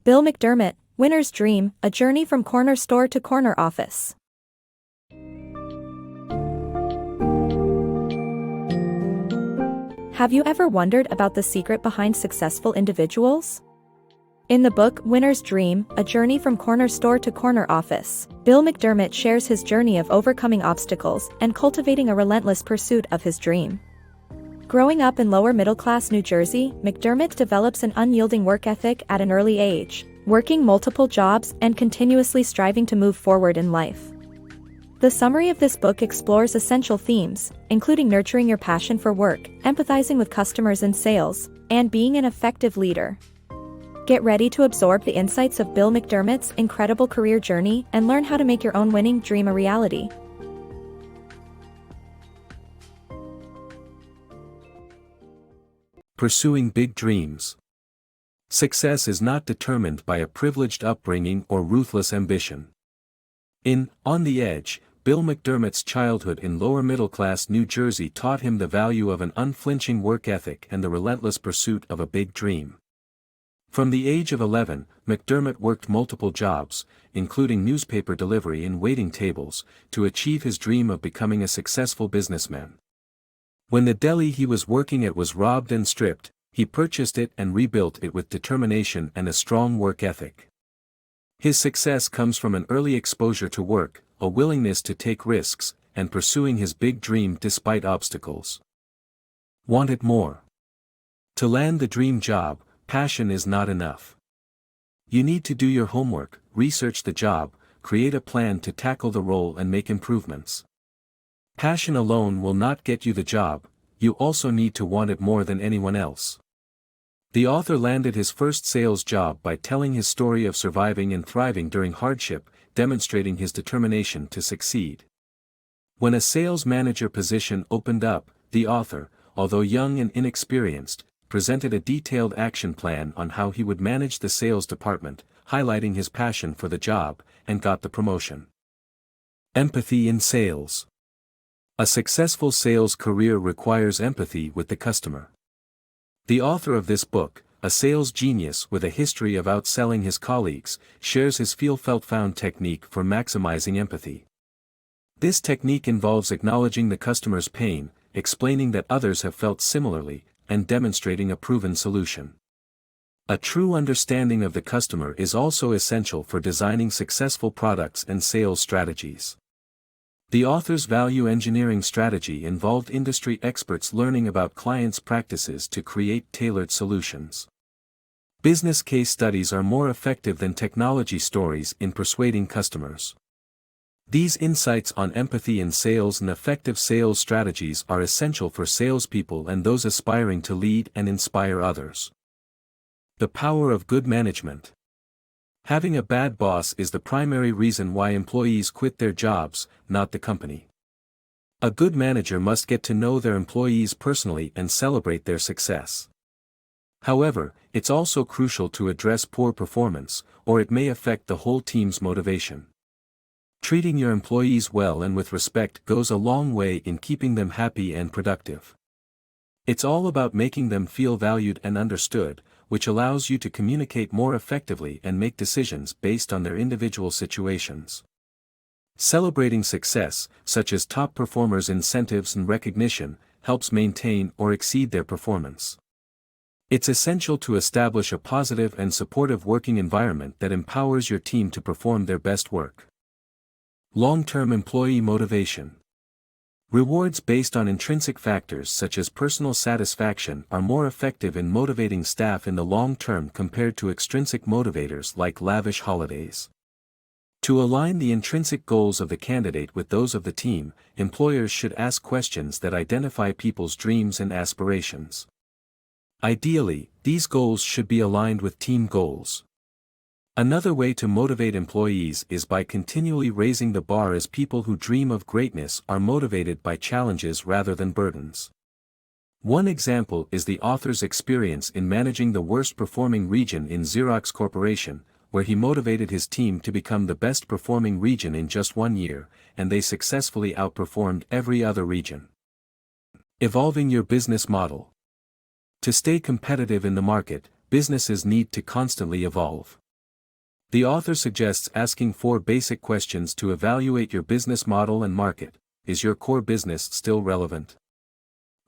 Bill McDermott, Winner's Dream, A Journey from Corner Store to Corner Office. Have you ever wondered about the secret behind successful individuals? In the book Winner's Dream, A Journey from Corner Store to Corner Office, Bill McDermott shares his journey of overcoming obstacles and cultivating a relentless pursuit of his dream. Growing up in lower middle-class New Jersey, McDermott develops an unyielding work ethic at an early age, working multiple jobs and continuously striving to move forward in life. The summary of this book explores essential themes, including nurturing your passion for work, empathizing with customers and sales, and being an effective leader. Get ready to absorb the insights of Bill McDermott's incredible career journey and learn how to make your own winning dream a reality. Pursuing big dreams. Success is not determined by a privileged upbringing or ruthless ambition. In On the Edge, Bill McDermott's childhood in lower middle-class New Jersey taught him the value of an unflinching work ethic and the relentless pursuit of a big dream. From the age of 11, McDermott worked multiple jobs, including newspaper delivery and waiting tables, to achieve his dream of becoming a successful businessman. When the deli he was working at was robbed and stripped, he purchased it and rebuilt it with determination and a strong work ethic. His success comes from an early exposure to work, a willingness to take risks, and pursuing his big dream despite obstacles. Wanted more. To land the dream job, passion is not enough. You need to do your homework, research the job, create a plan to tackle the role and make improvements. Passion alone will not get you the job, you also need to want it more than anyone else. The author landed his first sales job by telling his story of surviving and thriving during hardship, demonstrating his determination to succeed. When a sales manager position opened up, the author, although young and inexperienced, presented a detailed action plan on how he would manage the sales department, highlighting his passion for the job, and got the promotion. Empathy in sales. A successful sales career requires empathy with the customer. The author of this book, a sales genius with a history of outselling his colleagues, shares his feel-felt-found technique for maximizing empathy. This technique involves acknowledging the customer's pain, explaining that others have felt similarly, and demonstrating a proven solution. A true understanding of the customer is also essential for designing successful products and sales strategies. The author's value engineering strategy involved industry experts learning about clients' practices to create tailored solutions. Business case studies are more effective than technology stories in persuading customers. These insights on empathy in sales and effective sales strategies are essential for salespeople and those aspiring to lead and inspire others. The power of good management. Having a bad boss is the primary reason why employees quit their jobs, not the company. A good manager must get to know their employees personally and celebrate their success. However, it's also crucial to address poor performance, or it may affect the whole team's motivation. Treating your employees well and with respect goes a long way in keeping them happy and productive. It's all about making them feel valued and understood, which allows you to communicate more effectively and make decisions based on their individual situations. Celebrating success, such as top performers' incentives and recognition, helps maintain or exceed their performance. It's essential to establish a positive and supportive working environment that empowers your team to perform their best work. Long-term employee motivation. Rewards based on intrinsic factors such as personal satisfaction are more effective in motivating staff in the long term compared to extrinsic motivators like lavish holidays. To align the intrinsic goals of the candidate with those of the team, employers should ask questions that identify people's dreams and aspirations. Ideally, these goals should be aligned with team goals. Another way to motivate employees is by continually raising the bar, as people who dream of greatness are motivated by challenges rather than burdens. One example is the author's experience in managing the worst-performing region in Xerox Corporation, where he motivated his team to become the best-performing region in just 1 year, and they successfully outperformed every other region. Evolving your business model. To stay competitive in the market, businesses need to constantly evolve. The author suggests asking 4 basic questions to evaluate your business model and market. Is your core business still relevant?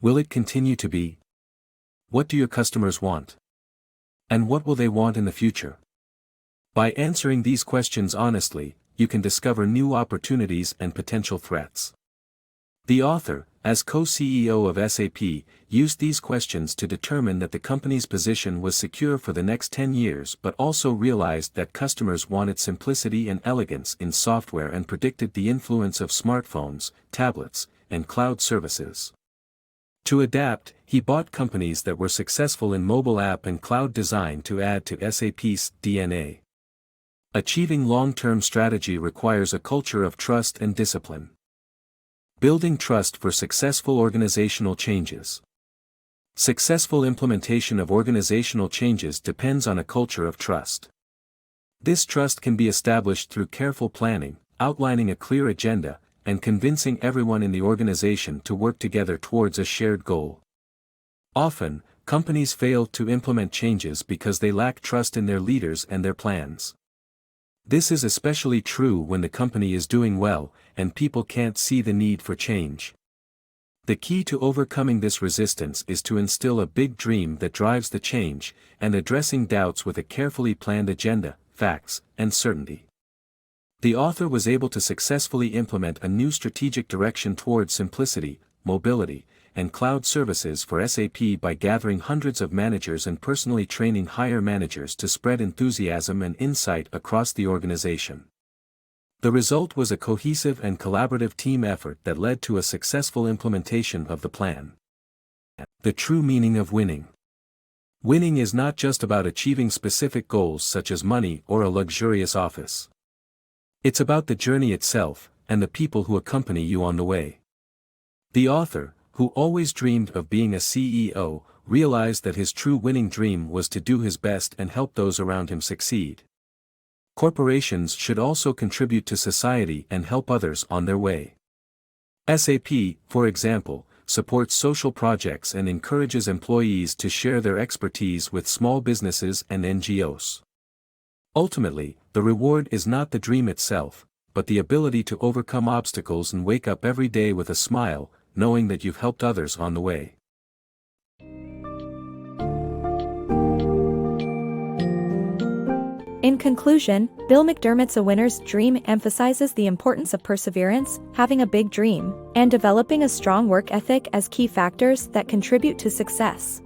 Will it continue to be? What do your customers want? And what will they want in the future? By answering these questions honestly, you can discover new opportunities and potential threats. The author, as co-CEO of SAP, used these questions to determine that the company's position was secure for the next 10 years but also realized that customers wanted simplicity and elegance in software and predicted the influence of smartphones, tablets, and cloud services. To adapt, he bought companies that were successful in mobile app and cloud design to add to SAP's DNA. Achieving long-term strategy requires a culture of trust and discipline. Building trust for successful organizational changes. Successful implementation of organizational changes depends on a culture of trust. This trust can be established through careful planning, outlining a clear agenda, and convincing everyone in the organization to work together towards a shared goal. Often, companies fail to implement changes because they lack trust in their leaders and their plans. This is especially true when the company is doing well, and people can't see the need for change. The key to overcoming this resistance is to instill a big dream that drives the change, and addressing doubts with a carefully planned agenda, facts, and certainty. The author was able to successfully implement a new strategic direction towards simplicity, mobility, and cloud services for SAP by gathering hundreds of managers and personally training higher managers to spread enthusiasm and insight across the organization. The result was a cohesive and collaborative team effort that led to a successful implementation of the plan. The true meaning of winning. Winning is not just about achieving specific goals such as money or a luxurious office. It's about the journey itself, and the people who accompany you on the way. The author, who always dreamed of being a CEO, realized that his true winning dream was to do his best and help those around him succeed. Corporations should also contribute to society and help others on their way. SAP, for example, supports social projects and encourages employees to share their expertise with small businesses and NGOs. Ultimately, the reward is not the dream itself, but the ability to overcome obstacles and wake up every day with a smile, knowing that you've helped others on the way. In conclusion, Bill McDermott's A Winner's Dream emphasizes the importance of perseverance, having a big dream, and developing a strong work ethic as key factors that contribute to success.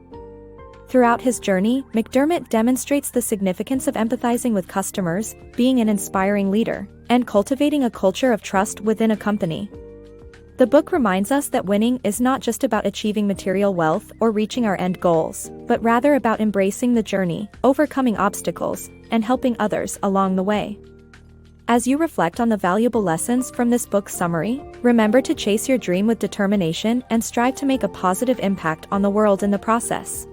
Throughout his journey, McDermott demonstrates the significance of empathizing with customers, being an inspiring leader, and cultivating a culture of trust within a company. The book reminds us that winning is not just about achieving material wealth or reaching our end goals, but rather about embracing the journey, overcoming obstacles, and helping others along the way. As you reflect on the valuable lessons from this book's summary, remember to chase your dream with determination and strive to make a positive impact on the world in the process.